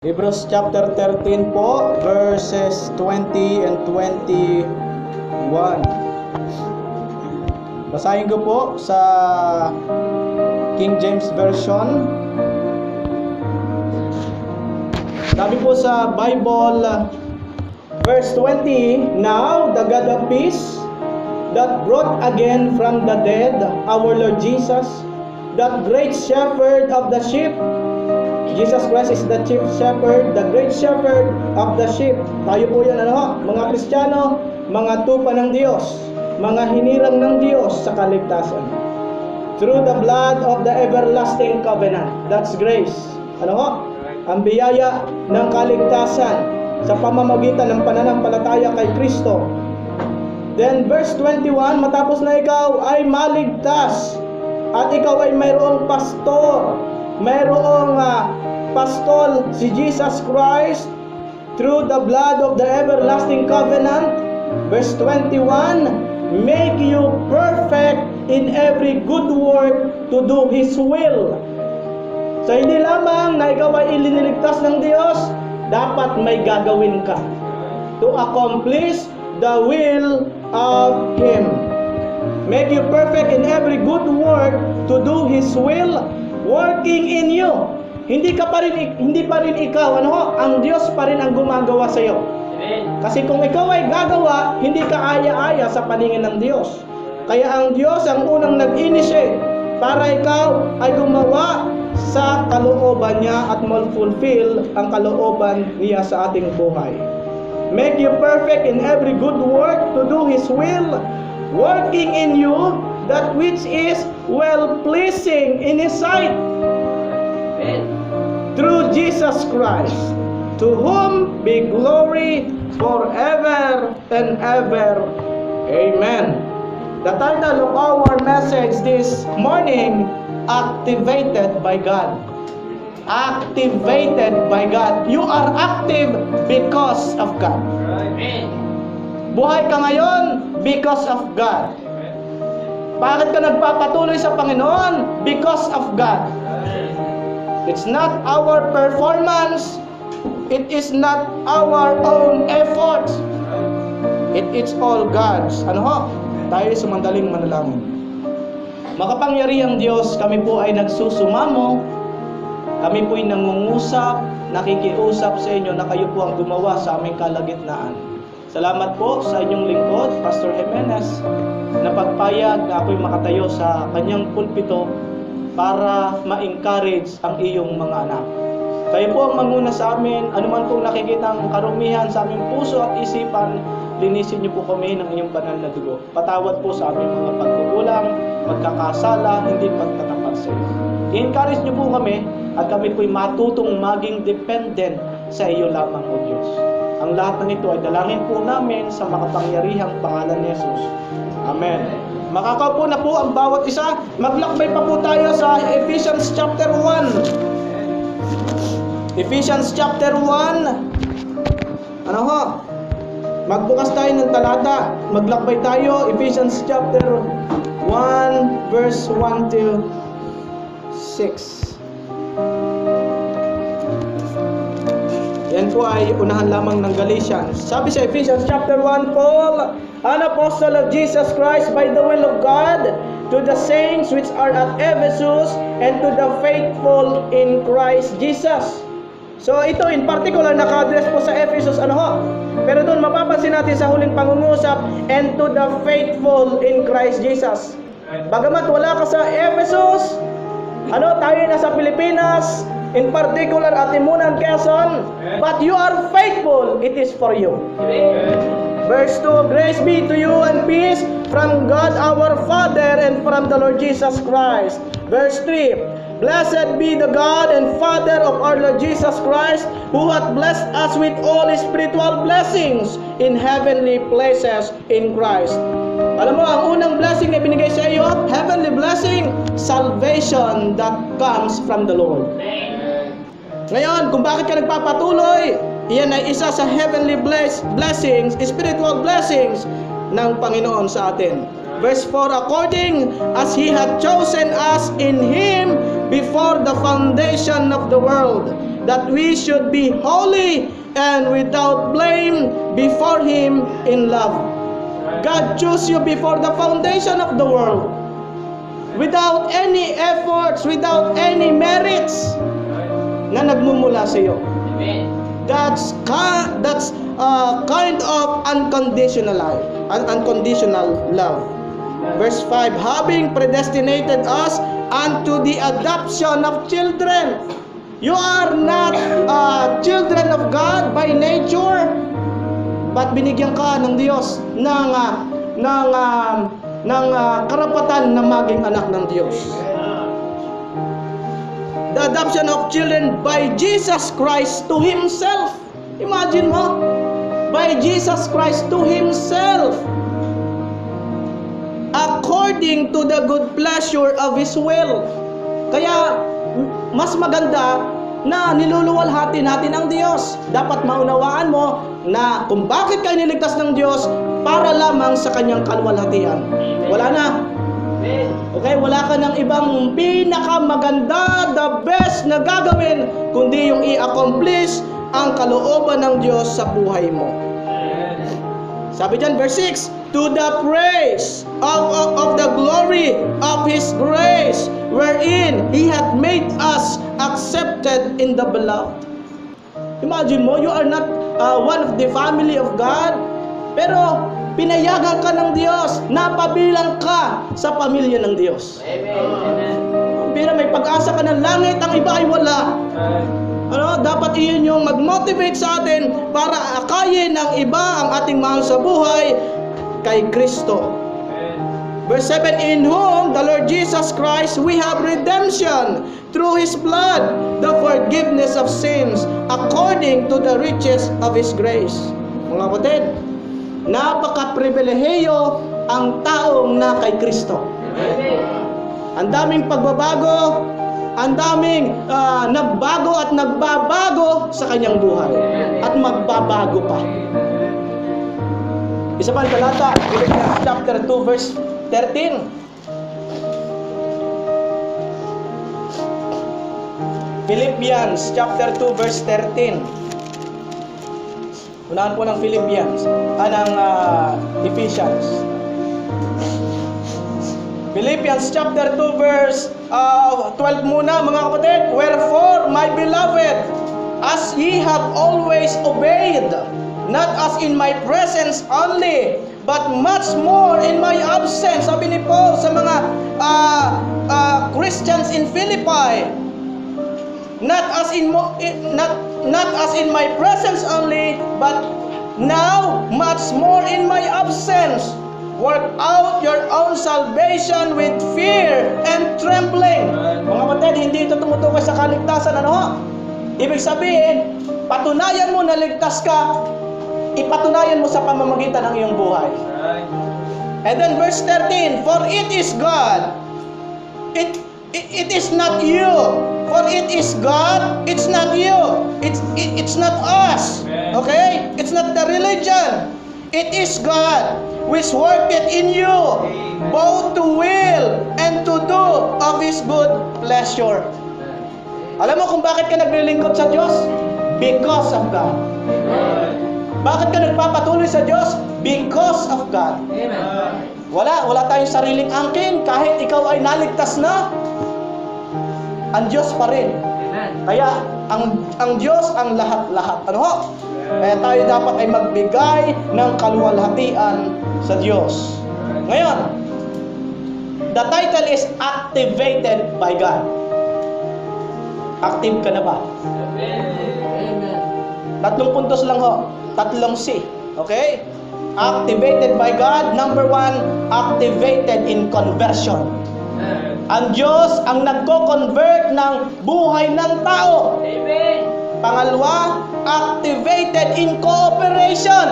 Hebrews chapter 13 po, verses 20 and 21. Basahin ko po sa King James Version. Sabi po sa Bible, verse 20, "Now the God of peace, that brought again from the dead our Lord Jesus, that great shepherd of the sheep." Jesus Christ is the chief shepherd, the great shepherd of the sheep. Tayo po yan, mga Kristiyano, mga tupa ng Diyos, mga hinirang ng Diyos sa kaligtasan. Through the blood of the everlasting covenant. That's grace. Ang biyaya ng kaligtasan sa pamamagitan ng pananampalataya kay Kristo. Then verse 21, matapos na ikaw ay maligtas at ikaw ay mayroong pastor, mayroong pastol si Jesus Christ through the blood of the everlasting covenant. Verse 21, make you perfect in every good work to do His will. So hindi lamang na ikaw ay iliniligtas ng Diyos, dapat may gagawin ka to accomplish the will of Him. Make you perfect in every good work to do His will, working in you. Hindi pa rin ikaw, ang Diyos pa rin ang gumagawa sa iyo. Kasi kung ikaw ay gagawa, hindi ka aya-aya sa paningin ng Diyos. Kaya ang Diyos ang unang nag-initiate para ikaw ay gumawa sa kalooban niya at ma-fulfill ang kalooban niya sa ating buhay. Make you perfect in every good work to do His will, working in you that which is well-pleasing in His sight. Through Jesus Christ, to whom be glory forever and ever. Amen. The title of our message this morning, Activated by God. Activated by God. You are active because of God. Buhay ka ngayon because of God. Bakit ka nagpapatuloy sa Panginoon? Because of God. It's not our performance. It is not our own efforts. It is all God's. Tayo sumandaling manalangin. Makapangyarihang Diyos, kami po ay nagsusumamo. Kami po ay nangungusap, nakikiusap sa inyo na kayo po ang gumawa sa aming kalagitnaan. Salamat po sa inyong lingkod, Pastor Jimenez, na pagpayag na ako'y makatayo sa kanyang pulpito para ma-encourage ang iyong mga anak. Kayo po ang manguna sa amin, anuman pong nakikita ang karumihan sa aming puso at isipan, linisin niyo po kami ng inyong banal na dugo. Patawad po sa aming mga pagkukulang, magkakasala, hindi pagtatapat sa iyo. I-encourage niyo po kami at kami po'y matutong maging dependent sa iyo lamang, O Diyos. Ang lahat ng ito ay dalangin po namin sa makapangyarihang pangalan ni Jesus. Amen. Makakaupo na po ang bawat isa. Maglakbay pa po tayo sa Ephesians chapter 1. Ephesians chapter 1. Magbukas tayo ng talata. Maglakbay tayo. Ephesians chapter 1 verse 1 to 6. Yan po ay unahan lamang ng Galatians. Sabi sa Ephesians chapter 1, Paul, an apostle of Jesus Christ by the will of God, to the saints which are at Ephesus, and to the faithful in Christ Jesus. So ito in particular naka-address po sa Ephesus, pero doon mapapansin natin sa huling pangungusap, and to the faithful in Christ Jesus. Bagamat wala ka sa Ephesus, tayo nasa Pilipinas, in particular Atimunan, Quezon, but you are faithful, it is for you. Verse 2, grace be to you and peace from God our Father and from the Lord Jesus Christ. Verse 3, blessed be the God and Father of our Lord Jesus Christ, who hath blessed us with all spiritual blessings in heavenly places in Christ. Alam mo, ang unang blessing na binigay sa iyo, heavenly blessing, salvation that comes from the Lord. Ngayon, kung bakit ka nagpapatuloy, iyan ay isa sa heavenly blessings, spiritual blessings ng Panginoon sa atin. Verse 4, according as He hath chosen us in Him before the foundation of the world, that we should be holy and without blame before Him in love. God chose you before the foundation of the world, without any efforts, without any merits na nagmumula sa iyo. That's kind of unconditional love. Verse 5, having predestinated us unto the adoption of children. You are not children of God by nature, but binigyan ka ng Diyos ng karapatan na maging anak ng Diyos. The adoption of children by Jesus Christ to Himself. Imagine mo, by Jesus Christ to Himself, according to the good pleasure of His will. Kaya mas maganda na niluluwalhati natin ang Diyos. Dapat maunawaan mo na kung bakit kayo niligtas ng Diyos, para lamang sa Kanyang kaluwalhatian. Wala na. Okay, wala ka ng ibang pinakamaganda, the best na gagawin, kundi yung i-accomplish ang kalooban ng Diyos sa buhay mo. Sabi dyan, verse 6, to the praise of the glory of His grace, wherein He hath made us accepted in the beloved. Imagine mo, you are not one of the family of God, pero pinayagan ka ng Diyos, napabilang ka sa pamilya ng Diyos. Amen. Pero may pag-asa ka ng langit, ang iba ay wala. Dapat iyon yung mag-motivate sa atin para akayin ng iba ang ating mahal sa buhay kay Kristo. Verse 7, in whom the Lord Jesus Christ we have redemption through His blood, the forgiveness of sins, according to the riches of His grace. Mga kapatid, napaka-pribilehiyo ang taong na kay Kristo. Ang daming pagbabago, ang daming nagbago at nagbabago sa kanyang buhay. At magbabago pa. Isa pa ang talata, Philippians chapter 2 verse 13. Philippians chapter 2 verse 13. Unahan po ng Philippians, ng Ephesians. Philippians chapter 2 verse 12 muna mga kapatid. Wherefore, my beloved, as ye have always obeyed, not as in my presence only, but much more in my absence. Sabi ni Paul sa mga Christians in Philippi, not as in my presence only, but now much more in my absence. Work out your own salvation with fear and trembling. Mga kapatid, hindi ito tumutukoy sa kaligtasan. Ibig sabihin, patunayan mo na ligtas ka, ipatunayan mo sa pamamagitan ng iyong buhay. And then verse 13, for it is God, it is not you. For it is God, it's not you. It's not us. Okay? It's not the religion. It is God which worketh in you both to will and to do of His good pleasure. Alam mo kung bakit ka naglilingkod sa Diyos? Because of God. Bakit ka nagpapatuloy sa Diyos? Because of God. Wala tayong sariling angkin. Kahit ikaw ay naligtas na, ang Diyos pa rin. Kaya ang Diyos ang lahat-lahat. Kaya tayo dapat ay magbigay ng kaluwalhatian sa Diyos. Ngayon, the title is activated by God. Active ka na ba? Amen. 3 puntos lang 3 C. Okay? Activated by God. Number 1, activated in conversion. Ang Diyos ang nagko-convert ng buhay ng tao. Amen. Pangalawa, activated in cooperation.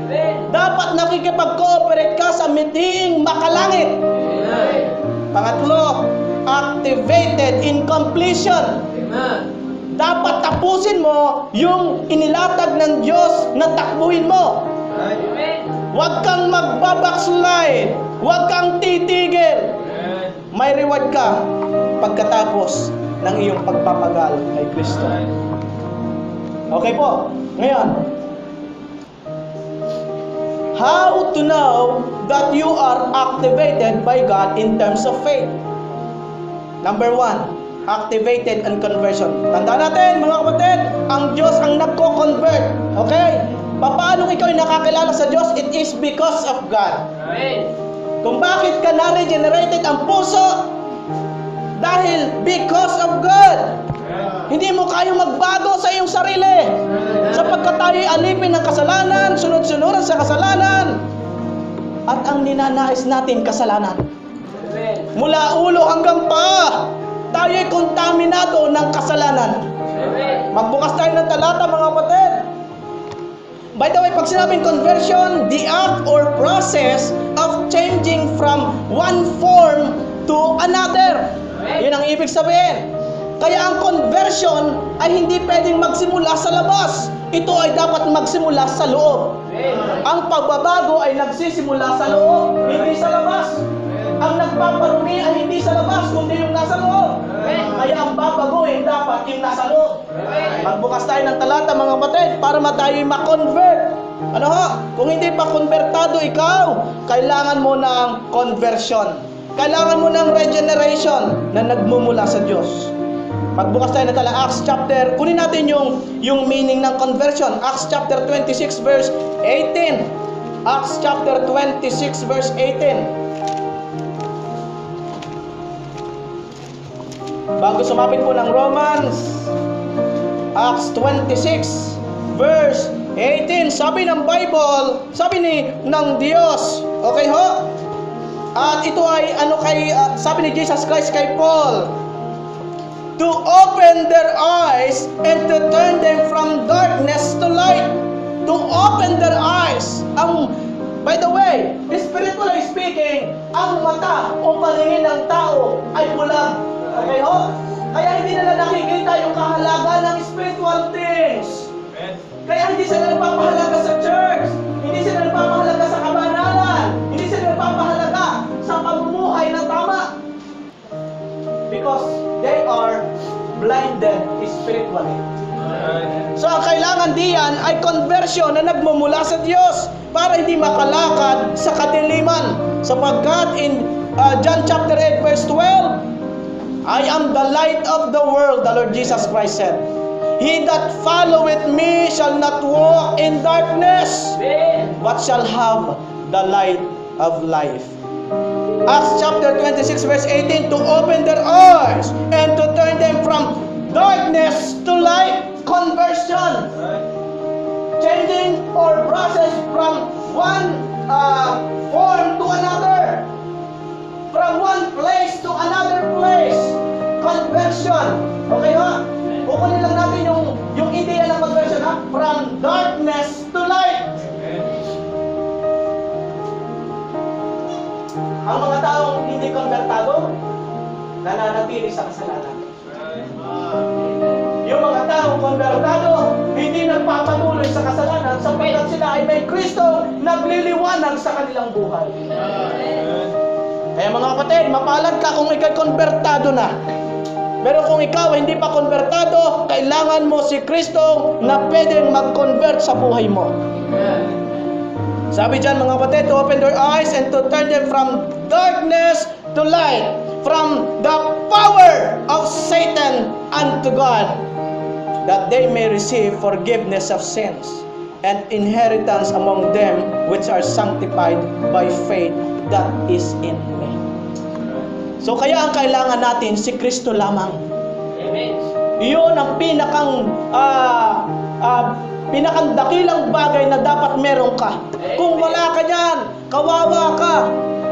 Amen. Dapat nakikipag-cooperate ka sa mithiing makalangit. Amen. Pangatlo, activated in completion. Amen. Dapat tapusin mo yung inilatag ng Diyos na takbuhin mo. Amen. Huwag kang magbabackslide. Huwag kang titigil. May reward ka pagkatapos ng iyong pagpapagal kay Kristo. Okay po. Ngayon, how to know that you are activated by God in terms of faith? Number 1, activated and conversion. Tandaan natin mga kapatid, ang Diyos ang nagko-convert. Okay? Paano ikaw ay nakakilala sa Diyos? It is because of God. Amen. Kung bakit ka na-regenerated ang puso? Dahil because of God. Hindi mo kayang magbago sa iyong sarili. Sapagkat tayo'y alipin ng kasalanan, sunod-sunuran sa kasalanan. At ang ninanais natin, kasalanan. Amen. Mula ulo hanggang paa, tayo'y kontaminado ng kasalanan. Amen. Magbukas tayo ng talata mga kapatid. By the way, pag sinabing conversion, the act or process of changing from one form to another. Yun ang ibig sabihin. Kaya ang conversion ay hindi pwedeng magsimula sa labas. Ito ay dapat magsimula sa loob. Ang pagbabago ay nagsisimula sa loob, hindi sa labas. Ang nagpaparumi ay hindi sa labas, kundi yung nasa loob. Kaya ang babaguhin dapat yung nasa loob. Magbukas tayo ng talata mga kapatid para tayo'y ma-convert. Ano ho? Kung hindi pa konvertado ikaw, kailangan mo ng conversion. Kailangan mo ng regeneration na nagmumula sa Diyos. Magbukas tayo ng talata, Acts chapter, kunin natin yung meaning ng conversion. Acts chapter 26 verse 18. Acts chapter 26 verse 18. Bago sumapit po ng Romans, Acts 26 verse 18, sabi ng Bible, sabi ng Diyos, okay ho? At ito ay sabi ni Jesus Christ kay Paul, to open their eyes and to turn them from darkness to light. To open their eyes. By the way, spiritually speaking, ang mata o paningin ng tao ay bulag. Okay ho? Kaya hindi nila nakikita yung kahalagan ng spiritual things. Kaya hindi sila nagpapahalaga sa church. Hindi sila nagpapahalaga sa kabanalan. Hindi sila nagpapahalaga sa pamumuhay na tama. Because they are blinded spiritually. So ang kailangan diyan ay conversion na nagmumula sa Diyos para hindi makalakad sa kadiliman. Sapagkat in John chapter 8 verse 12, I am the light of the world, the Lord Jesus Christ said. He that followeth me shall not walk in darkness, but shall have the light of life. Acts chapter 26 verse 18, to open their eyes and to turn them from darkness to light. Conversion. Changing or process from one form to another. From one place to another place. Conversion. Okay ha? Kukunin lang natin yung idea ng conversion ha? From darkness to light. Ang mga taong hindi konvertado, nananatili sa kasalanan. Yung mga taong konvertado, hindi nagpapatuloy sa kasalanan sapagkat sila ay may Kristo nagliliwanag sa kanilang buhay. Kaya mga kapatid, mapalad ka kung ikaw konvertado na. Pero kung ikaw hindi pa konvertado, kailangan mo si Kristo na pwedeng mag-convert sa buhay mo. Sabi dyan mga kapatid, to open their eyes and to turn them from darkness to light, from the power of Satan unto God, that they may receive forgiveness of sins and inheritance among them which are sanctified by faith that is in me. So kaya ang kailangan natin si Kristo lamang. Amen. Iyon ang pinakadakilang bagay na dapat meron ka. Kung wala ka dyan, kawawa ka.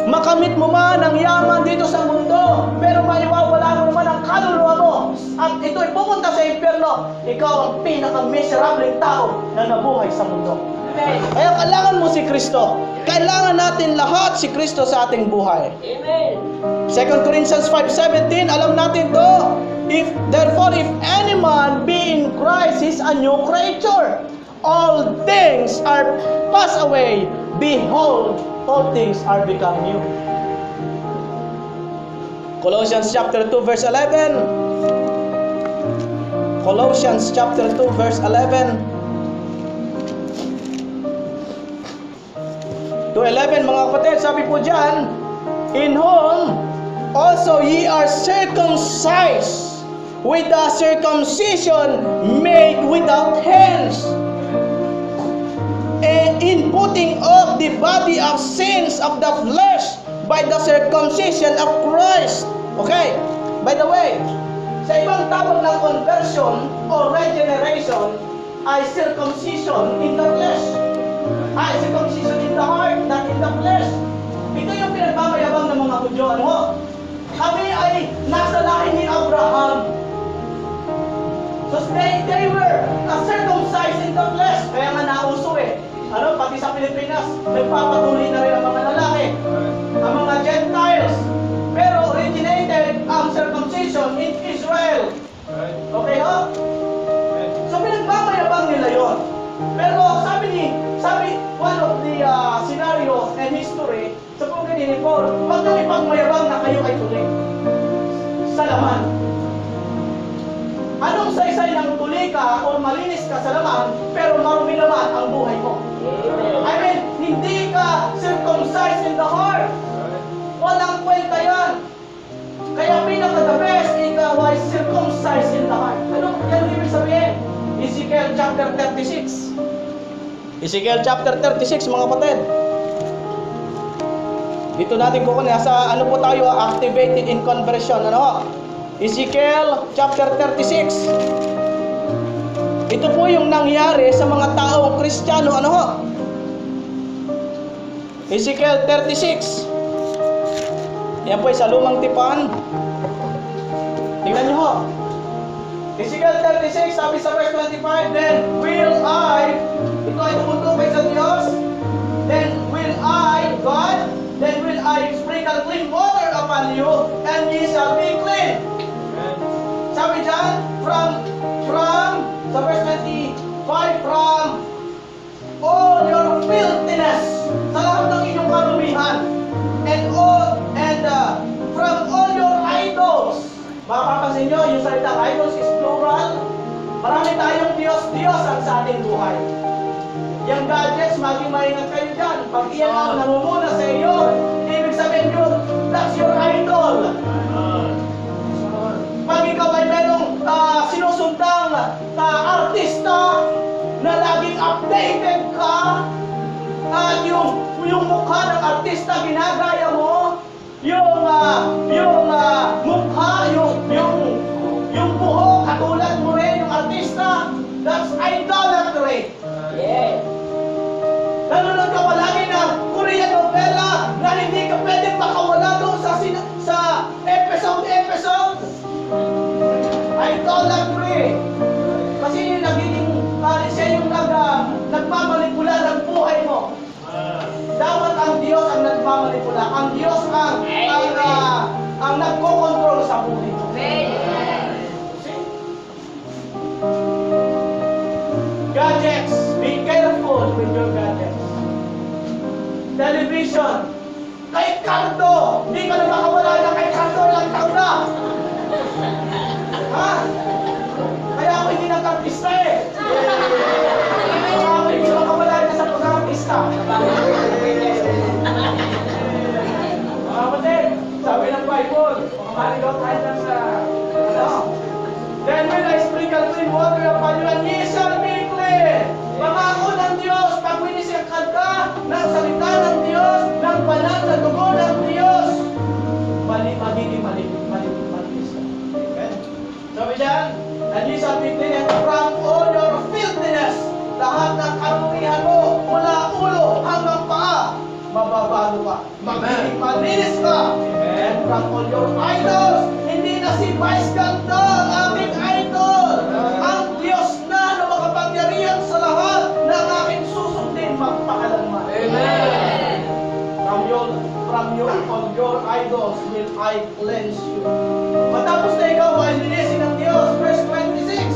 Makamit mo man ang yaman dito sa mundo, pero maiwawala mo naman ang kaluluwa mo. At ito'y pupunta sa impyerno. Ikaw ang pinaka-miserableng tao na nabuhay sa mundo. Kaya kailangan mo si Kristo. Kailangan natin lahat si Kristo sa ating buhay. Amen. 2 Corinthians 5:17, alam natin to. Therefore, if any man be in Christ, he is a new creature. All things are passed away. Behold, all things are become new. Colossians chapter 2 verse 11. Colossians chapter 2 verse 11 to 11, mga kapatid, sabi po dyan, in whom also ye are circumcised with the circumcision made without hands, and in putting off the body of sins of the flesh by the circumcision of Christ. Okay, by the way, sa ibang tawag ng conversion o regeneration ay circumcision in the flesh. Ay, circumcision in the heart, not in the flesh. Ito yung pinagmamayabang ng mga Hudyo. Ano? Kami ay nasa lahi ni Abraham. So they were circumcised in the flesh. Kaya nga nauso eh. Ano, pati sa Pilipinas, nagpapatuloy na rin ang mga lalaki, ang mga Gentiles. Pero originated ang circumcision in Israel. Okay ho? So pinagmamayabang nila yon. Pero sabi one of the scenario and history sa pugay ni Paul, huwag nang ipagmayabang na kayo ay tuli sa laman. Anong saysay ng tuli ka o malinis ka sa laman, pero marumi naman ang buhay mo? I mean, hindi ka circumcised in the heart. Walang kwenta yan. Kaya pinaka-the best, ikaw ay circumcised in the heart. Ano ibig sabihin? Ezekiel chapter 36. Ezekiel chapter 36, mga kapatid. Dito natin kukunin. Sa ano po tayo, activated in conversion. Ano? Ezekiel chapter 36. Ito po yung nangyari sa mga taong Kristiyano. Ano ho? Ezekiel 36. Yan po ay sa lumang tipan. Tingnan nyo ho. Ezekiel 36, sabi sa verse 25, then will I, ito ay tumutukoy sa Diyos, then will I, God, then will I sprinkle clean water upon you, and ye shall be clean. Sabi dyan, from, sa verse 25, from all your filthiness, sa lahat ng inyong karumihan, and from all your idols. Mapapansin nyo, yung salitang idols is plural. Marami tayong Diyos ang sa ating buhay. Yung gadgets, maging maingat kayo dyan. Pag iyan ang namumuna sa iyo, ibig sabihin nyo, that's your idol. Pag ikaw ay merong sinusundang artista na laging updated ka, at yung mukha ng artista ginagaya mo, yung mukha, yung buhok, katulad mo rin yung artista, that's idolatry. Yeah. Nanonood ka palagi ng Korean novela na hindi ka pwedeng makawala doon sa episode. Idolatry. Kasi yung nagiging, siya yung nagmamanipula ng buhay mo. Dapat ang Diyos ang nagmamanipula. Ang Diyos ang nagko-control sa buhay mo. Gadgets, be careful with your gadgets. Television, kay Cardo, hindi ka na makawala na kay Cardo, ilang taon na. Ha? Kaya ako hindi nag-artista eh. Kaya ako hindi makawala na sa pag-artista. Mga kapatid, sabi ng Bible, mamalig daw tayo lang sa then will I sprinkle clean water upon you and ye shall be clean. Pangako ng Diyos, pag winisikad ka ng salita ng Diyos, ng banal na dugo ng Diyos, magiging malinis ka. Okay? Sabi dyan, and ye shall be clean and from all your filthiness, lahat ng karumihan mo, mula ulo hanggang paa, mababago ka. Magiging malinis ka. And from all your idols, hindi na si Vice Ganda ang aking idol. Ang Diyos na makapangyarihan sa lahat ng aking susundin magpakalanman. Amen. From your idols will I cleanse you. Matapos na ikaw ay linisin ng Diyos, verse 26,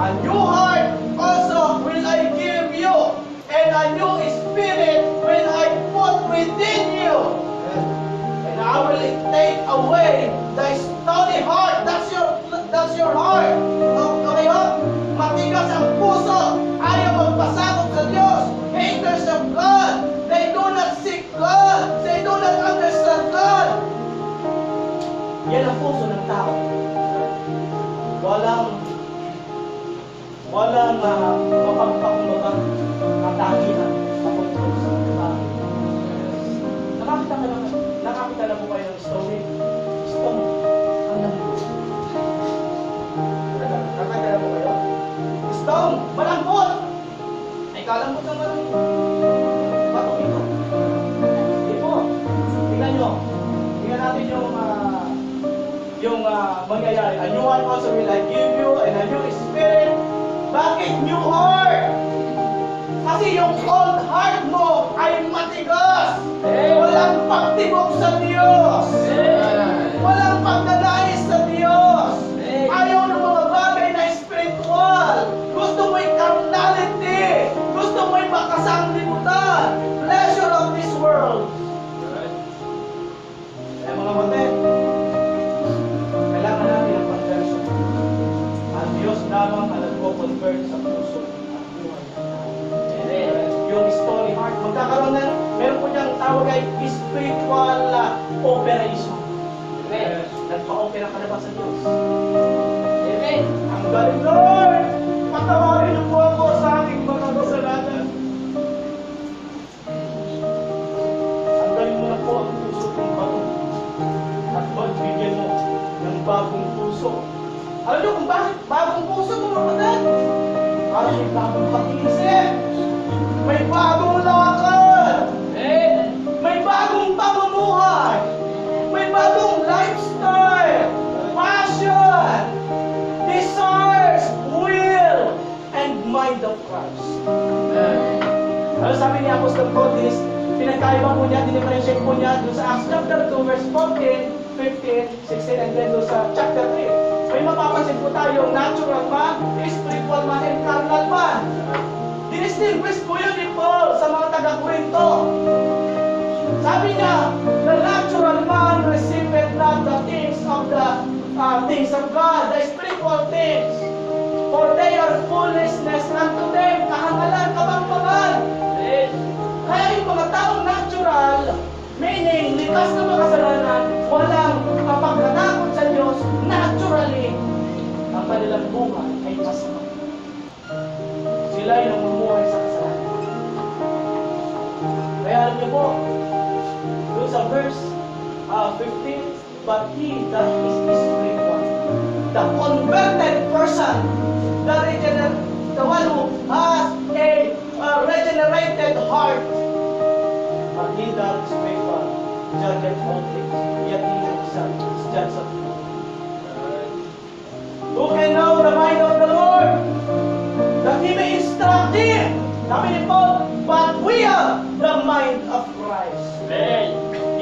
a new heart also will I give you, and a new spirit will I put within you. And I will take away the stony heart. That's your heart. Okay, ho? magpakumbaga katagihan papunta sa bagay. Nakakita na po kayo ng story. Stone, ang lambot. Nakakita na po kayo? Stone, malambot! Ay, kalambot ng malambot. Bato ito. Hindi po. Tingnan nyo. Tingnan natin yung mangyayari. A new one also will I give you, and a new spirit. Bakit new heart? Kasi yung old heart mo ay matigas. Walang pagtibok sa Diyos. Walang pagdadais sa Diyos. Ayaw ng mga bagay na spiritual. Gusto mo'y carnality. Gusto mo'y makasanglibutan. Pleasure of this world. Kaya mga kapatid, kailangan natin ang conversion. Ang Diyos lamang ang nagko-convert sa puso at buhay. Yung story heart, magkakaroon na, meron po niyang tawag ay spiritual operation. Nagpa-opera ka na ba sa Diyos? Amen. Ang galing, Lord! Patawarin niyo po ako sa aking mga kasalanan. Ang galing mo na po ang puso ng bago. At magbigyan mo ng bagong puso. Alam niyo kung bakit bagong puso mo kapatid? Para may bagong pag-iisip. May bagong lakad. May bagong pamumuhay. May bagong lifestyle. Passion. Desires. Will. And mind of Christ. Ano sabi ni Apostol Paul, pinagkaiba po niya, dinifferentiate po niya doon sa Acts chapter 2 verse 14, 15, 16, and then doon sa chapter 3. May mapapansin po tayo, natural man, spiritual man, and carnal man. Dinistinguish po yun ni Paul sa mga taga-Korinto. Sabi niya, the natural man receiveth not the things of God, the spiritual things. For they are foolishness unto them, kahangalan, kabangbangan. Kaya yung mga taong natural, meaning likas na makasalanan, walang kapagkatakot sa Diyos, naturally, ang kanilang buhay ay masama. Sila ay namumuhay sa kasalanan. Kaya alam niyo po, doon sa verse 15, but he that is spiritual, the converted person, the one who has a regenerated heart, but he that is spiritual, judgeth all things, yet he himself is judged of all. Who can know the mind of the Lord, that he may instruct him? Sabi ni Paul, but we have the mind of Christ.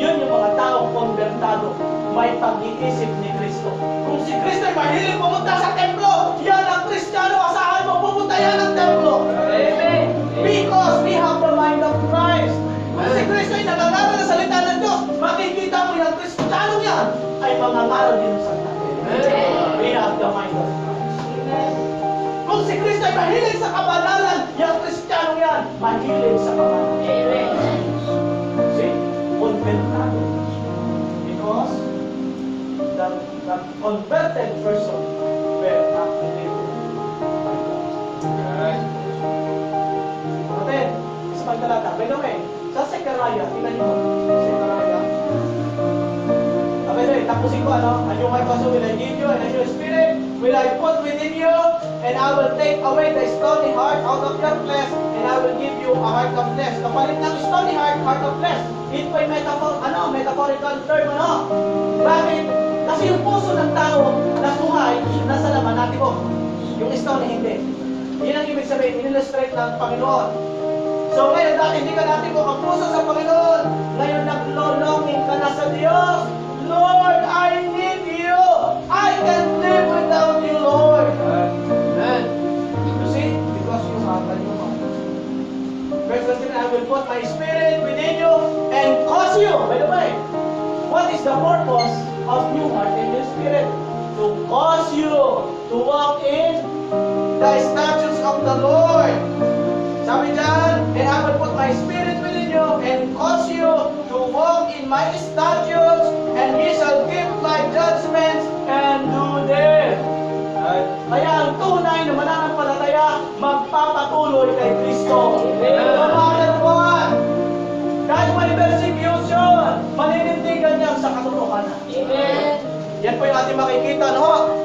Yun yung mga taong konvertado, may pag-iisip ni Kristo. Kung si Kristo ay mahilig pumunta sa templo, yan ang Kristiyano, asahan mo, pupunta yan ang templo. Amen. Because we have the mind of Christ. Kung si Kristo ay nangangaral ng salita ng Diyos, makikita mo yung Kristiyano yan ay mangangaral din sa salita. We have the mind of Christ. Kung si Kristo ay mahilig sa kabanalan, yung Kristiyano yan, mahilig sa kabanalan. See? Konvertado. Because the converted person were activated by God. Kapatid, isa pang talata. By the way, sa Zechariah, tingnan niyo. Zechariah. Okay, tapusin ko ano? A new heart also will I give you, and a new spirit will I put within you, and I will take away the stony heart out of your flesh, and I will give you a heart of flesh. Kapalit ng stony heart of flesh. Ito ay metaphorical term, ano? Bakit? Kasi yung puso ng tao na buhay, nasa laman natin po. Yung stony, hindi. Yun ang ibig sabihin, in-illustrate ng Panginoon. So ngayon, dati hindi ka natin po magpuso sa Panginoon. Ngayon, naglolonging ka na sa Diyos. Lord, I need you. I can't live without you, Lord. Amen. You see? Because you have a new heart. Verse 13, I will put my spirit within you and cause you. By the way, what is the purpose of new heart and new spirit? To cause you to walk in the statutes of the Lord. Sabi dyan, and I will put my spirit within you and cause you to walk in my statutes, and ye shall keep my judgments and do them. Kaya ang tunay na mananampalataya, magpapatuloy patuloy kay Kristo. No matter what, kahit may persecution, maninindigan niya sa katotohanan. Yan po yung ating makikita, no?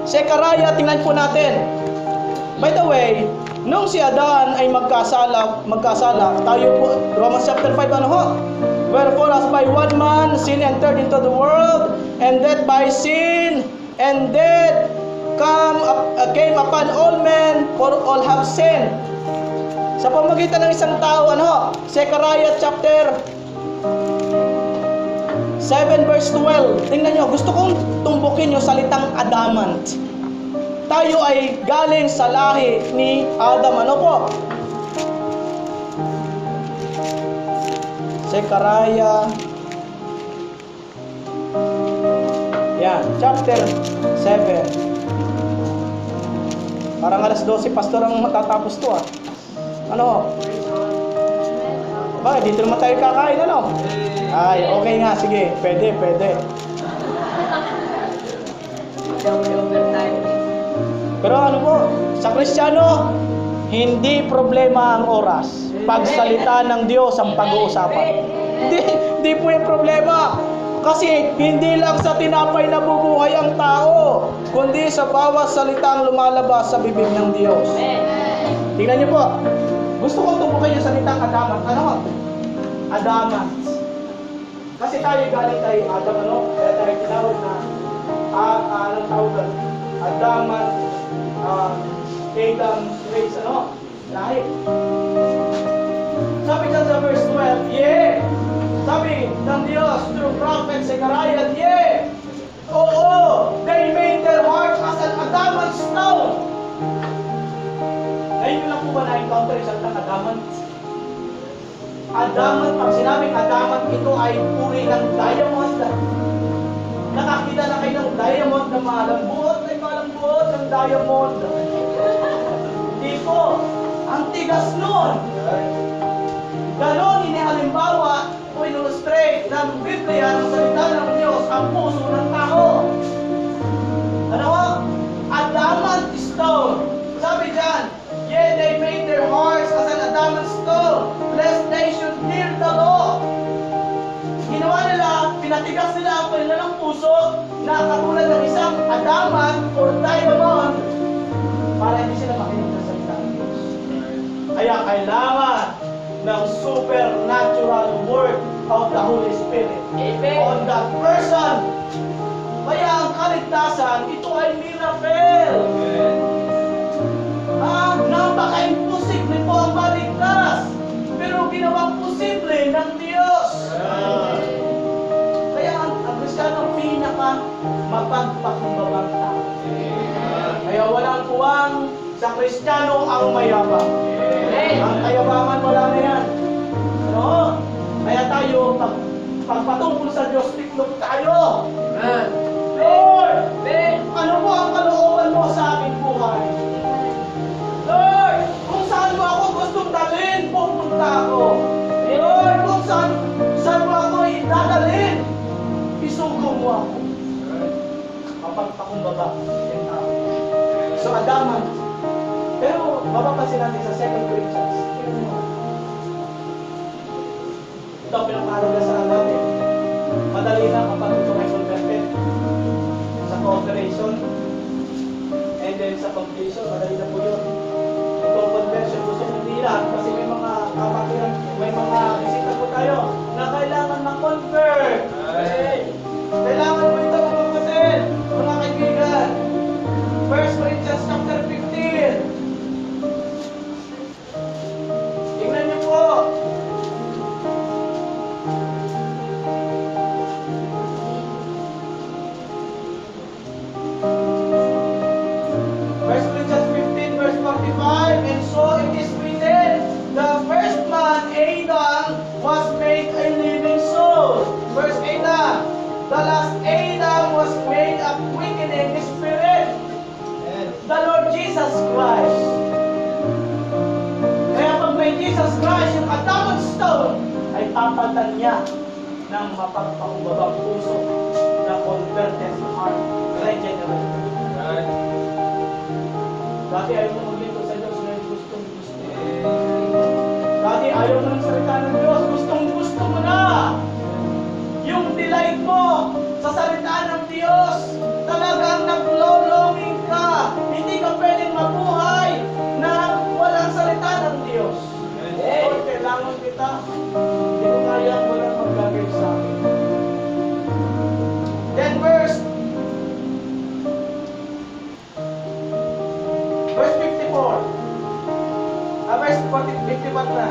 Sekaraya, tingnan po natin. By the way, nung si Adan ay magkasala, tayo po, Romans chapter 5, ano ho? Wherefore, as by one man sin entered into the world, and death by sin, and death came upon all men, for all have sinned. Sa pamagitan ng isang tao, ano ho? Sekaraya chapter 7 verse 12. Tingnan nyo, gusto kong tumbukin yung salitang adamant. Tayo ay galing sa lahi ni Adam. Ano po? Sekaraya. Yan, chapter 7. Parang alas 12, pastor ang matatapos to ah. Ano? Bakit? Dito naman tayo kakain, ano? Ay, okay nga, sige. Pwede. Pero ano po, sa Kristiyano, hindi problema ang oras. Pagsalita ng Diyos ang pag-uusapan. Hindi po yung problema. Kasi hindi lang sa tinapay nabubuhay ang tao, kundi sa bawat salitang lumalabas sa bibig ng Diyos. Tingnan niyo po. Gusto kong tumukay yung salitang adamant. Ano? Adamant. Kasi tayo galing kay Adam, ano? Kaya tayo tinawag na anong tawag? Adamant, Adam's race, ano? Lahi. Sabi dyan sa verse 12, sabi ng Diyos through prophet Zechariah, oo, they made their hearts as an adamant stone. Ngayon lang po ba na-encounter yung salitang adamant? Adamant, pag sinabing adamant, ito ay puri ng diamond. Nakakita na kayo ng diamond na malambuot ng diamond. Hindi po, ang tigas nun. Ganon, inihalimbawa o inustrate ng Biblia, ng salita ng Diyos, ang puso ng tao. Ano ho? Adamant stone. Sabi dyan, they made their hearts as an adamant stone, lest they should fear the law. Ginawa nila, pinatigas nila ang kanilang puso na katulad ng isang adamant or diamond para hindi sila makinig ng salita ng Diyos. Kaya kailangan ng supernatural work of the Holy Spirit on that person. Kaya ang kaligtasan, ito ay miracle. Napaka-imposible po ang maligtas, pero ginawang posible ng Diyos. Kaya ang Kristiyano pinaka-mapagpakumbabang tao. Kaya walang puwang sa Kristiyano ang mayabang. Ang kayabangan wala na yan. Ano? Kaya tayo, pagpatungkol sa Diyos, tiklop tayo. Lord, ano po ang kalooban mo sa aking buhay? Lord, kung saan mo ako gustong dalhin, pupunta ako. Lord, kung saan mo ako idadalhin, isugo mo ako. Mapagpakumbaba yung tao. So, adamant. Pero, mapapansin natin sa 2 Corinthians. Ito ang pinapahalagasaan natin. Madali na kapag ito ay converted. Sa cooperation, and then sa completion, madali na po yun. Ito conversion, gusto hindi lang kasi may mga kapatiran, may mga bisita po tayo na kailangan ma-convert. Kailangan mo ito mga kapatid, mga kaibigan. 1 Corinthians chapter 15. Tingnan niyo po. And so it is written, the first man, Adam, was made a living soul. Verse 8, the last Adam was made a quickening spirit. The Lord Jesus Christ. Kaya pag may Jesus Christ, yung adamant stone, ay papalitan niya ng mapagpakumbabang puso na converted heart, regenerated. Dati ayaw mo maglingkod sa Diyos, ayaw mo ng salita ng Diyos. Gustong-gusto mo na. Yung delight mo sa salita ng Diyos. Talagang naglo-longing ka. Hindi ka pwedeng mabuhay na walang salita ng Diyos. Lord, kailangan kita. Hindi ko kaya walang maggagay sa akin. Then verse 54. Verse 51 na.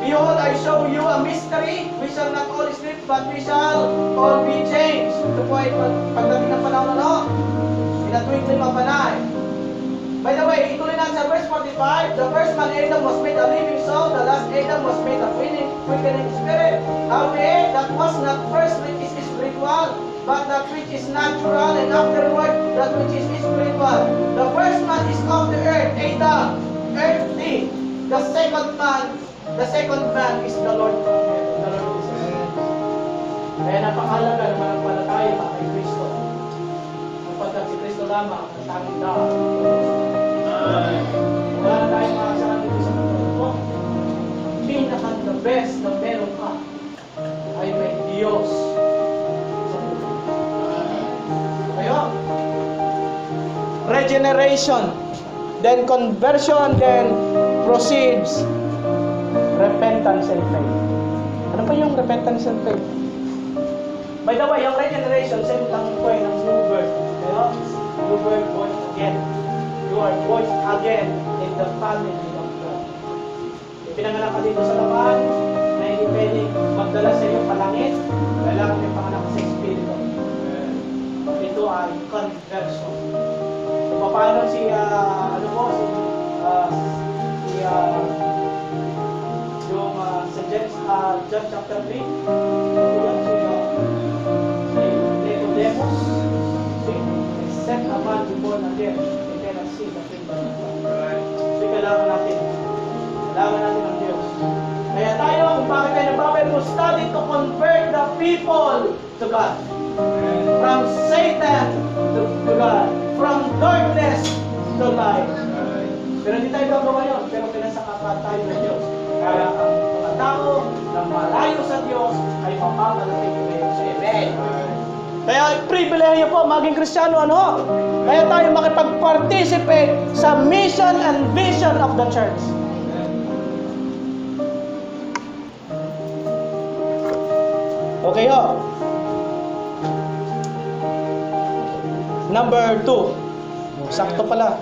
Behold, I show you a mystery. We shall not all sleep, but we shall all be changed. Ito po ay pagdating ng panahon inatuwing limang panay. By the way, ituloy natin sa verse 45. The first man, Adam, was made a living soul. The last Adam was made a quickening spirit. Howbeit, that was not first which is spiritual, but that which is natural, and afterward that which is spiritual. The first man is of the earth, Adam, earthly. The second man is the Lord from heaven, the Lord Jesus. Kaya napakahalaga na manampalataya ka kay Kristo. Kapagkat si Kristo lamang ang tanging daan. Wala na tayong makasalanan dito sa mundo mo. The best na meron ka ay may Diyos sa mundo. Kaya, regeneration, then conversion, then proceeds repentance and faith. Ano pa yung repentance and faith? By the way, yung regeneration, same lang po ng new birth. Pero, new birth, born again. You are born again in the family of God. Pinanganak ka dito sa laman, na hindi pwedeng magdala sa iyo palangit, kailangan yung panganak sa Espiritu. Ito ay conversion. Paano sa John chapter 3, si Nicodemus, except a man be born again, he cannot see the kingdom of God. So kailangan natin ang Diyos. Kaya tayo, kung bakit tayo nagbabay, we study to convert the people to God. From Satan to God. From darkness to light. Pero hindi tayo gagawa yun. Pero pinasakapan tayo ng Diyos. Kaya ang mga tao na malayo sa Diyos ay mapapalating ngayon sa Amen. Kaya pribilehiyo po maging Kristiyano, ano? Kaya tayo makipag-participate sa mission and vision of the church. Okay ho. Number 2. Sakto pala.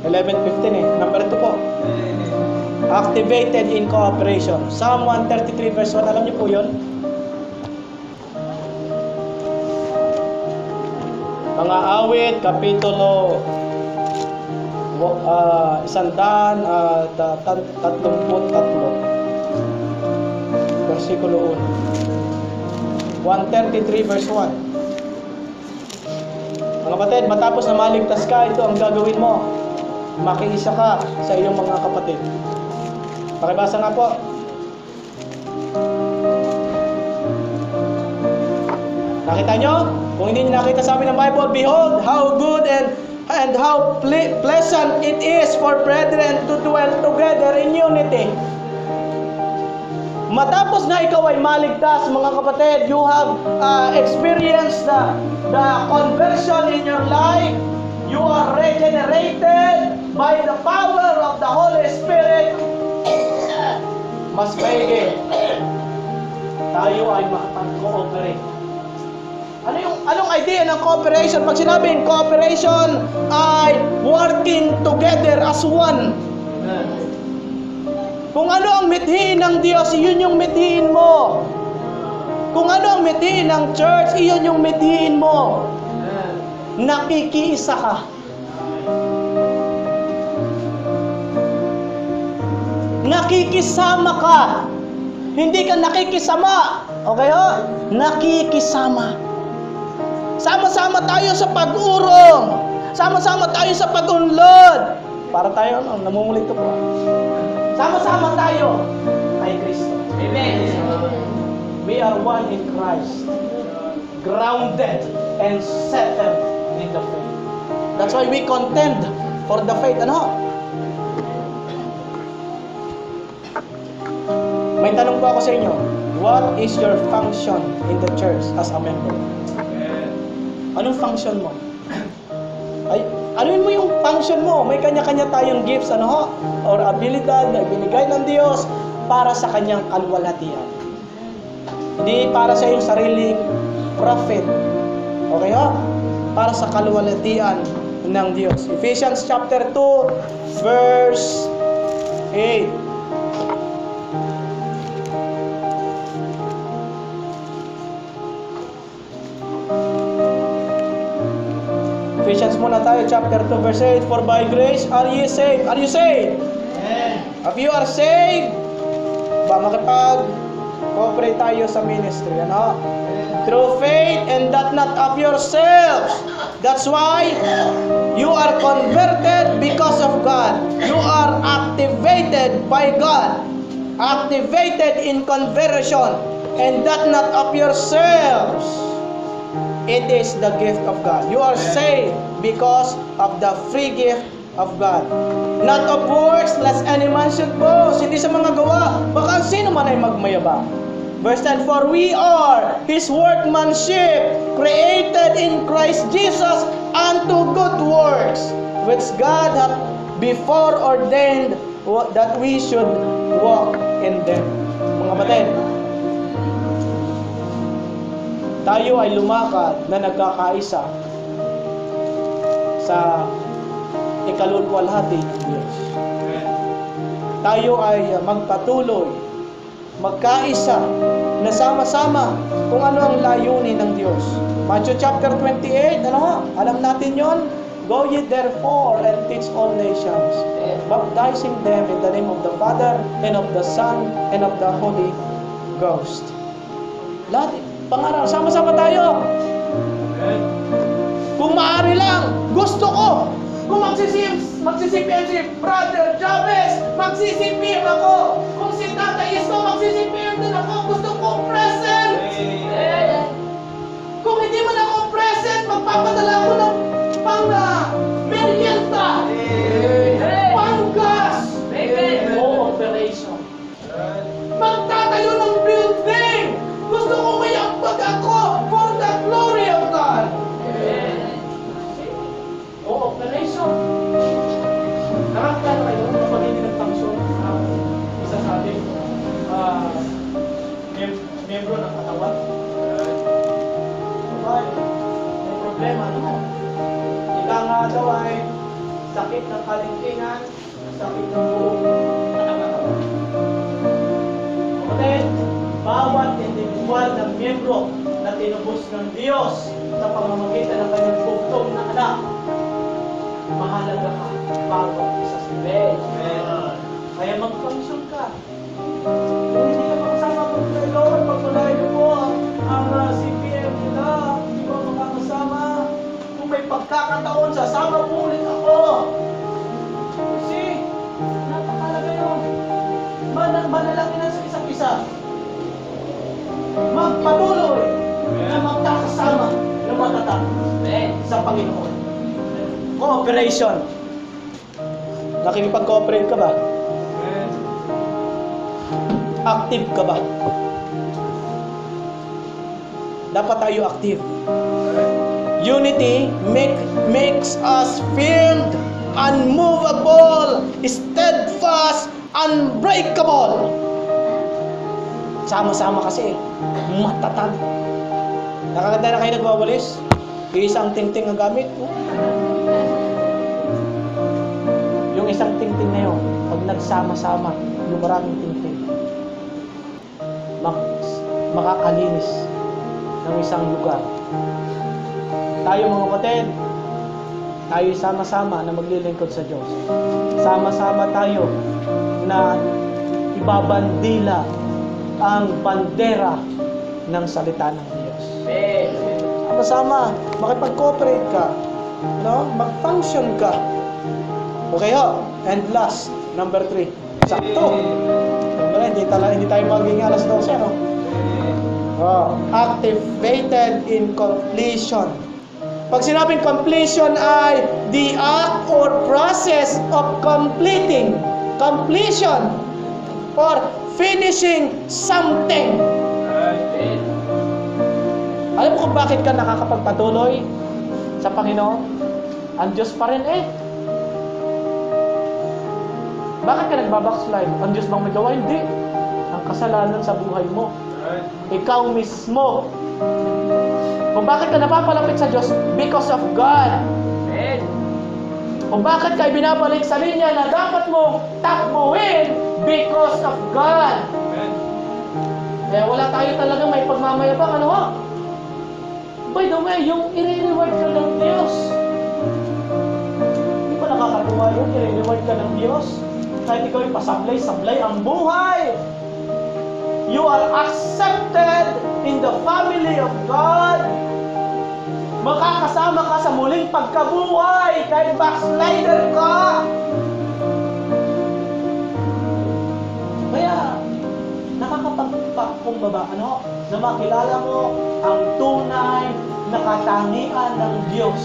11:15 Number 2 po. Activated in cooperation. Psalm 133 verse 1. Alam niyo po yun? Mga awit, kapitulo 133 versikulo 1. 133 verse 1. Mga kapatid, matapos na maligtas ka, ito ang gagawin mo. Makiisa ka sa iyong mga kapatid. Pakibasa nga po. Nakita nyo? Kung hindi nyo nakita sa amin ng Bible, behold, how good and how pleasant it is for brethren to dwell together in unity. Matapos na ikaw ay maligtas, mga kapatid, you have experienced the conversion in your life. You are regenerated by the power of the Holy Spirit. Mas maigi, tayo ay makapag-cooperate. Anong idea ng cooperation? Pag sinabing cooperation ay working together as one. Kung ano ang mithiin ng Diyos, iyon yung mithiin mo. Kung ano ang mithiin ng church, iyon yung mithiin mo. Nakikiisa ka. Nakikisama ka. Hindi ka nakikisama. Okay ho? Nakikisama. Sama-sama tayo sa pag-urong. Sama-sama tayo sa pag-unlod. Para tayo, namumulito po. Sama-sama tayo kay Kristo. Amen. We are one in Christ. Grounded and settled in the faith. That's why we contend for the faith. Ano? May tanong po ako sa inyo. What is your function in the church as a member? Anong function mo? Ay, ano mo yung function mo? May kanya-kanya tayong gifts, ano ho? Or abilidad na binigay ng Diyos para sa kanyang kalwalhatian. Hindi para sa iyong sariling profit. Okay ho? Para sa kalwalhatian ng Diyos. Ephesians chapter 2, verse 8. Ephesians muna tayo, chapter 2, verse 8. For by grace are ye saved. Are you saved? Amen. If you are saved, ba makipag-cooperate tayo sa ministry, ano? Through faith, and that not of yourselves. That's why you are converted because of God. You are activated by God. Activated in conversion, and that not of yourselves. It is the gift of God. You are saved because of the free gift of God. Not of works, lest any man should boast. Hindi sa mga gawa, baka sino man ay magmayabang. Verse 10, for we are His workmanship, created in Christ Jesus unto good works, which God hath before ordained that we should walk in them. Mga kapatid, tayo ay lumakad na nagkakaisa sa ikalulwalhati ng Diyos. Tayo ay magpatuloy, magkaisa, na sama-sama kung ano ang layunin ng Diyos. Matthew chapter 28, ano? Alam natin yon. Go ye therefore and teach all nations, baptizing them in the name of the Father and of the Son and of the Holy Ghost. Lahat, pangarap, sama-sama tayo. Kung maaari lang, gusto ko, kung magsisipm si Brother Chavez, magsisipm ako. Kung si Tata Isko, magsisipm din ako. Gusto ko present. Kung hindi man ako present, magpapadala ako ng merienda, panggas, o operation. Magtatayo ng building. Gusto ko may ambag ako for the glory of God. O operation. Nakakita na kayo na pag-ibig ng function, isa sa ating membro ng katawan. May problema, no? Ika nga daw ay sakit ng kalingkingan, sakit ng buong katawan. Okay? Bawat individual na miyembro na tinubos ng Diyos sa pamamagitan ng kanyang bugtong na anak, mahalaga ka bawat isa sa iyo. Kaya mag-function ka. Kung hindi ka makasama kung Lord, pagpalain mo ang CPM nila, hindi mo makakasama. Kung may pagkakataon, sasama po ulit ako. Kasi, napakalaga yun. Manalangin na sa isa't isa. Magpatuloy na magkakasama ng matatag sa Panginoon. Cooperation. Nakikipag-cooperate ka ba? Active ka ba? Dapat tayo active. Unity makes us firm, unmovable, steadfast, unbreakable. Sama-sama kasi, matatag. Nakakanta na kayo nagwawalis? Isang tingting ang gamit. Yung isang tingting na yun, pag nagsama-sama, yung maraming tingting, makakalinis ng isang lugar. Tayo mga kapatid, tayo sama-sama na maglilingkod sa Diyos. Sama-sama tayo na ibabandila ang bandera ng salita ng Diyos. Sama-sama, makipag-cooperate ka, no? Mag-function ka. Okay ho? And last, number 3. Sakto. Hindi tayo maging alas 12, no? Activated in completion. Pag sinabing completion ay the act or process of completing. Completion. or finishing something. Amen. Alam mo kung bakit ka nakakapagpatuloy sa Panginoon? Ang Diyos pa rin eh. Bakit ka nagbabackslide? Ang Diyos bang may gawa? Hindi. Ang kasalanan sa buhay mo. Ikaw mismo. Kung bakit ka napapalapit sa Diyos? Because of God. Amen. Kung bakit ka binabalik sa linya na dapat mong takbuhin? Because of God. Kaya wala tayo talagang may pagmamayabang. Ano ho? By the way, yung i-reward ka ng Diyos. Di ba nakakatuwa yun? I-reward ka ng Diyos. Kahit ikaw yung pasablay-sablay ang buhay. You are accepted in the family of God. Makakasama ka sa muling pagkabuhay kahit backslider ka. Kaya, nakakapagpakumbaba, na makilala mo ang tunay na katangian ng Diyos.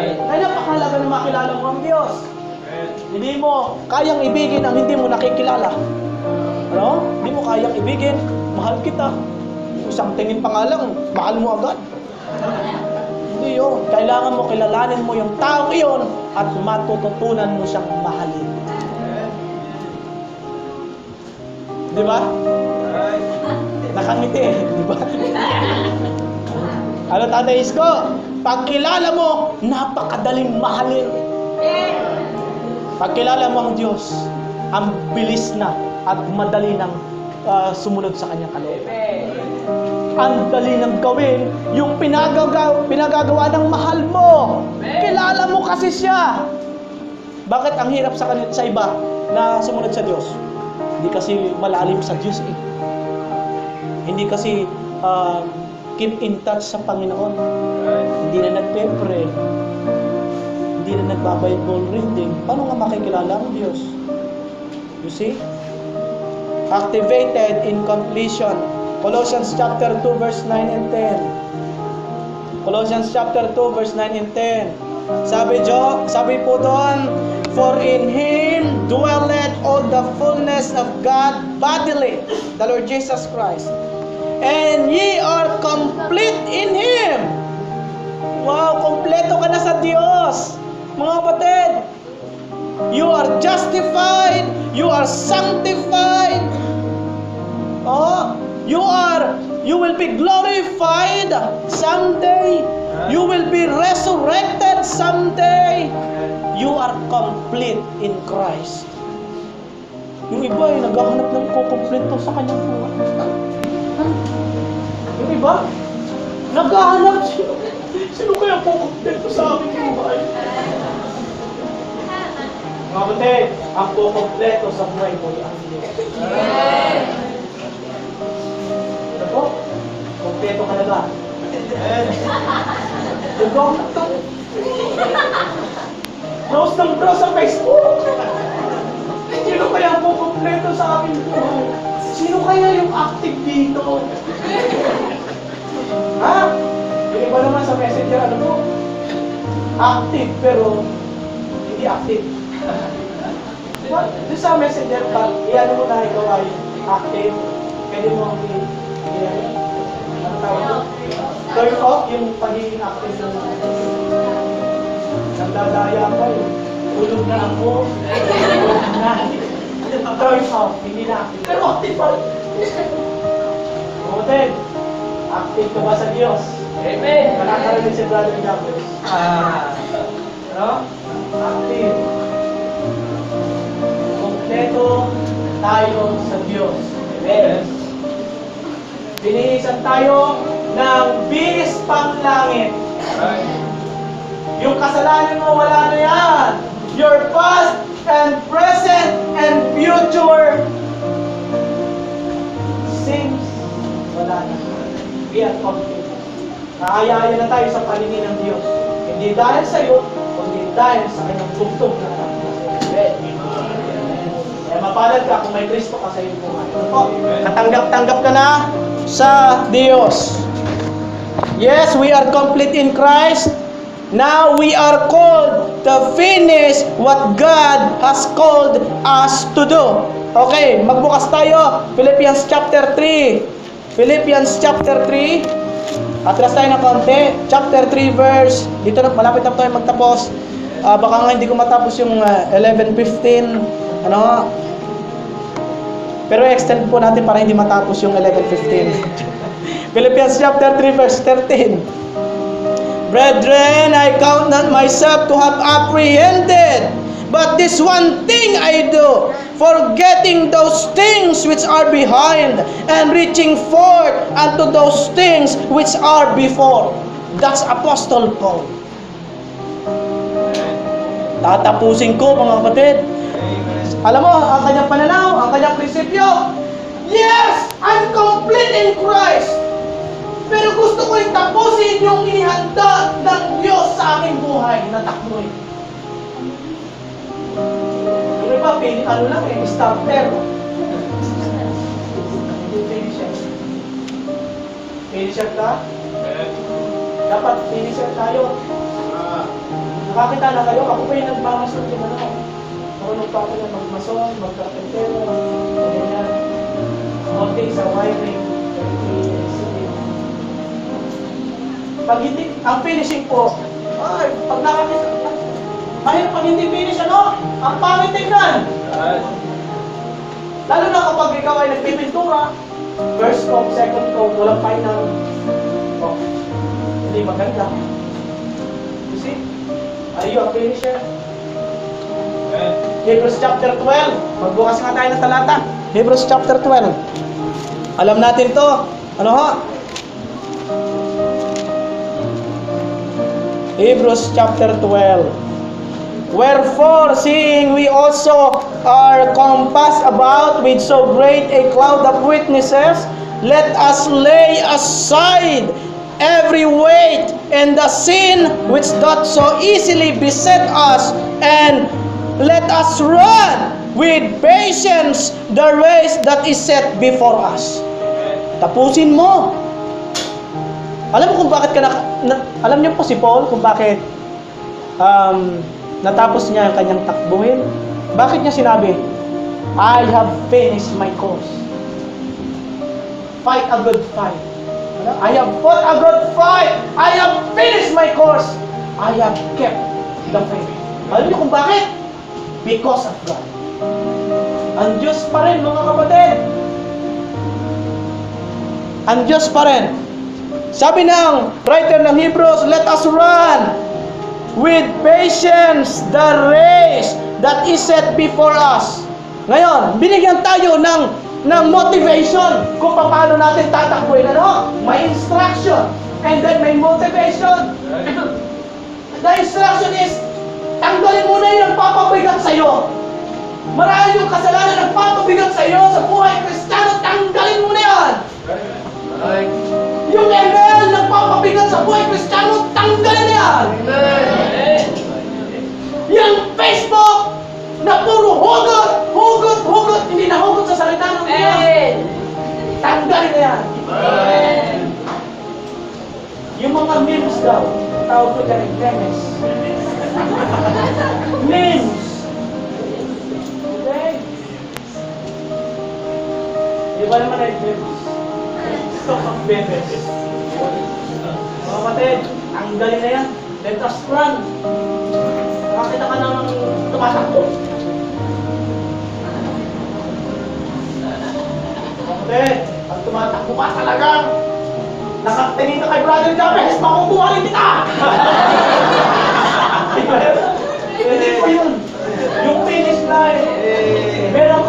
Kaya napakahalaga na makilala mo ang Diyos. Hindi mo kayang ibigin ang hindi mo nakikilala. Ano? Hindi mo kayang ibigin, mahal kita. Isang tingin pa nga lang, mahal mo agad. Hindi yun. Kailangan mo kilalanin mo yung taong iyon at matututunan mo siyang mahalin. Di ba? Nakangiti eh. Di ba? Ano Tatay Isko? Pagkilala mo, napakadaling mahalin. Pagkilala mo ang Diyos, ang bilis na at madali nang sumunod sa kanyang kalooban. Ang dali nang gawin yung pinagagawa ng mahal mo. Kilala mo kasi siya. Bakit ang hirap sa iba na sumunod sa Diyos? Hindi kasi malalim sa Diyos eh. Hindi kasi keep in touch sa Panginoon. Hindi na nagpe-pray. Hindi na nagba-Bible reading. Paano nga makikilala ang Diyos? You see? Activated in completion. Colossians chapter 2 verse 9 and 10. Colossians chapter 2 verse 9 and 10. Sabi po doon, for in Him dwelleth all the fullness of God bodily, the Lord Jesus Christ. And ye are complete in Him. Wow, kompleto ka na sa Diyos. Mga kapatid, you are justified, you are sanctified. You will be glorified someday. You will be resurrected someday. You are complete in Christ. Yung iba ay naghahanap ng kukumpleto sa kanyang buhay. Yung iba, naghahanap sino kaya kukumpleto sa aking buhay? Mga kapatid, ang kukumpleto sa buhay mo ay ang Diyos. Ano po? Kumpleto ka na ba? Diba? Browse ng browse sa Facebook. Sino kaya ang kukumpleto sa aking buhay? Sino kaya yung active dito? Ha? Yung iba naman sa messenger, ano po? Active pero hindi active. Diba? Doon sa messenger pa, iyan mo na ikaw ay active. Pwede mo ang ano tawag mo? Turn off yung pagiging active ng nagdadaya ka eh. Ulog na ako. Ulog na. Turn off, hindi na active. Pero active pa rin. Kumutin, active ka ba sa Diyos? Amen. Nakakarinig si Brother Gabriel. Ano? Active. Kompleto tayo sa Diyos. Amen. Binihisan tayo ng bis panglangit. Yung kasalanan mo, wala na yan. Your past and present and future seems wala na. We are complete. Nakayaya na tayo sa paningin ng Diyos. Hindi dahil sa iyo, kundi dahil sa kanyang tugtog na anak. Kaya mapalad ka kung may Kristo ka sa iyong buhay. Natanggap-tanggap ka na sa Diyos. Yes, we are complete in Christ. Now we are called to finish what God has called us to do. Okay, magbukas tayo. Philippians chapter 3. Philippians chapter 3. Atras tayo ng konti. Chapter 3 verse. Dito na, malapit na tayo magtapos. Baka nga hindi ko matapos yung 11:15. Ano? Pero extend po natin para hindi matapos yung 11:15. Philippians chapter 3 verse 13. Brethren, I count not myself to have apprehended, but this one thing I do, forgetting those things which are behind, and reaching forth unto those things which are before. That's Apostle Paul. Tatapusin ko, mga kapatid. Alam mo, ang kanyang pananaw, ang kanyang prinsipyo, yes, I'm complete in Christ. Pero gusto ko tapusin yung inihanda ng Diyos sa aking buhay na takboy. Yung iba, ano lang starter. Hindi finisher. Finisher ka? Dapat finisher tayo. Nakakita na kayo, ako pa yung nagmamason yung ano. Marunong pa ako na magmason, magkarpentero, ganyan. Konting sa wiring, pag hindi, ang finishing po, ay, pag nakakita, mahirap pag hindi finish, ano? Ang pangit tignan. Lalo na kapag ikaw ay nagpipintura, first coat, second coat, walang final. Oh, hindi maganda. You see? Are you a finisher? Hebrews chapter 12. Magbukas nga tayo ng talata. Hebrews chapter 12. Alam natin to. Ano ho? Hebrews chapter 12. Wherefore, seeing we also are compassed about with so great a cloud of witnesses, let us lay aside every weight and the sin which doth so easily beset us, and let us run with patience the race that is set before us. Tapusin mo. Alam mo kung bakit alam niyo po si Paul kung bakit natapos niya ang kanyang takbuhin? Bakit niya sinabi, I have finished my course. Fight a good fight. I have fought a good fight. I have finished my course. I have kept the faith. Alam niyo kung bakit? Because of God. Ang Diyos pa rin, mga kapatid. Ang Diyos pa rin. Sabi ng writer ng Hebrews, let us run with patience the race that is set before us. Ngayon, binigyan tayo ng motivation kung paano natin tatakbuhin. Ano? May instruction and then may motivation. The instruction is, tanggalin mo na yung nagpapabigat sa'yo. Marami yung kasalanan nagpapabigat sa'yo sa buhay Kristiyano, tanggalin mo na yan. Yung email nagpapabigat sa buhay Kristiyano, tanggalin na yan. Yung Facebook na puro hugot, hindi na hugot sa salita ng Diyos, tanggalin na yan. Yung mga memes daw, tawag ko dyan, memes. Memes. Okay? Di ba naman ay memes? Stop ang memes. Mga kapatid, tanggalin na yan. Let us run. Nakakita ka ng tumatakbo. Kapatid, pag tumatakbo ka talaga, nakatingin ka kay Brother Jabez, makukuha rin kita! Hindi po yun. Yung finish line. Meron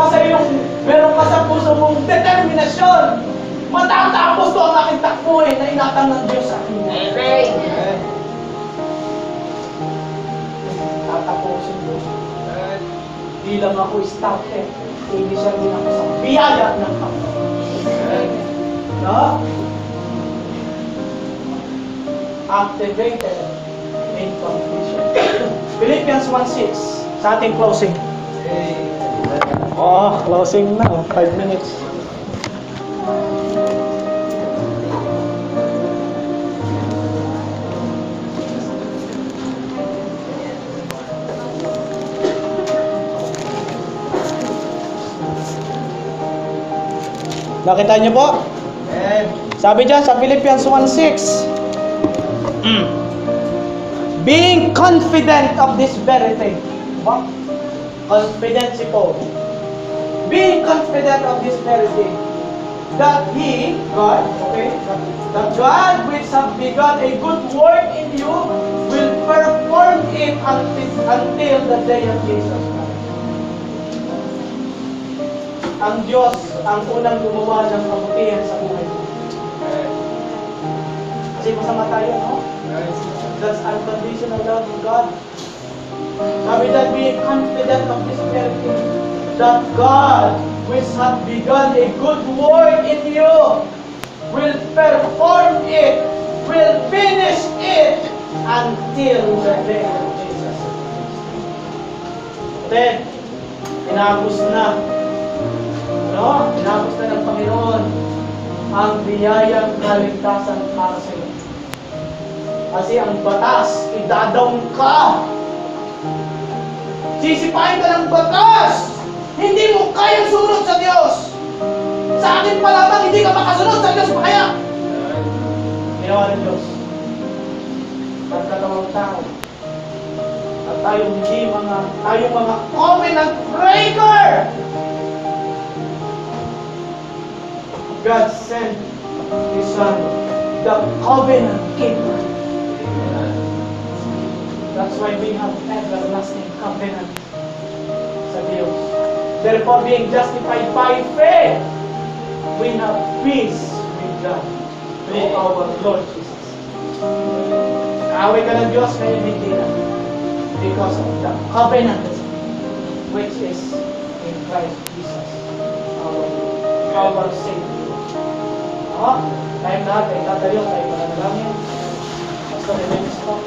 ka sa puso mong determinasyon. Matatapos ko ang aking takbuhin na inatang ng Diyos sa akin. Amen. Tatapusin mo. Di lang ako starter. Finisher din ako sa biyaya ng Panginoon. No? Activated in completion. Philippians 1:6 sa ating closing. Closing na. 5 minutes. Nakita niyo po? Amen. Sabi dyan sa Philippians 1:6, being confident of this very thing. What? Confident si Paul. Being confident of this very thing, that He, God, okay, that God which hath begun a good work in you will perform it until the day of Jesus Christ. Ang Diyos ang unang gumawa ng kabutihan sa buhay mo. Kasi masama tayo, no? That's unconditional love of God. Sabi that being confident of this very thing, that God which hath begun a good work in you will perform it, will finish it until the day of Jesus. Then, inagos na. No? Inagos na ng Panginoon ang biyayang kaligtasan para sa iyo. Kasi ang batas, idadawn ka. Sisipain ka ng batas. Hindi mo kayang sumunod sa Diyos. Sa akin pa lamang, hindi ka makasunod sa Diyos. Kaya, ginawa ng Diyos. Nagkatawang tao. At tayong mga covenant breaker. God sent His Son, the covenant keeper. That's why we have everlasting covenant sa Diyos. Therefore, being justified by faith, we have peace with God through our Lord Jesus. Kaaway ka ng Diyos, ngayon hindi na. Because of the covenant which is in Christ Jesus, our Savior. Tayong lahat ay tatayo, tayo pananalangin. Pastor, i-release po.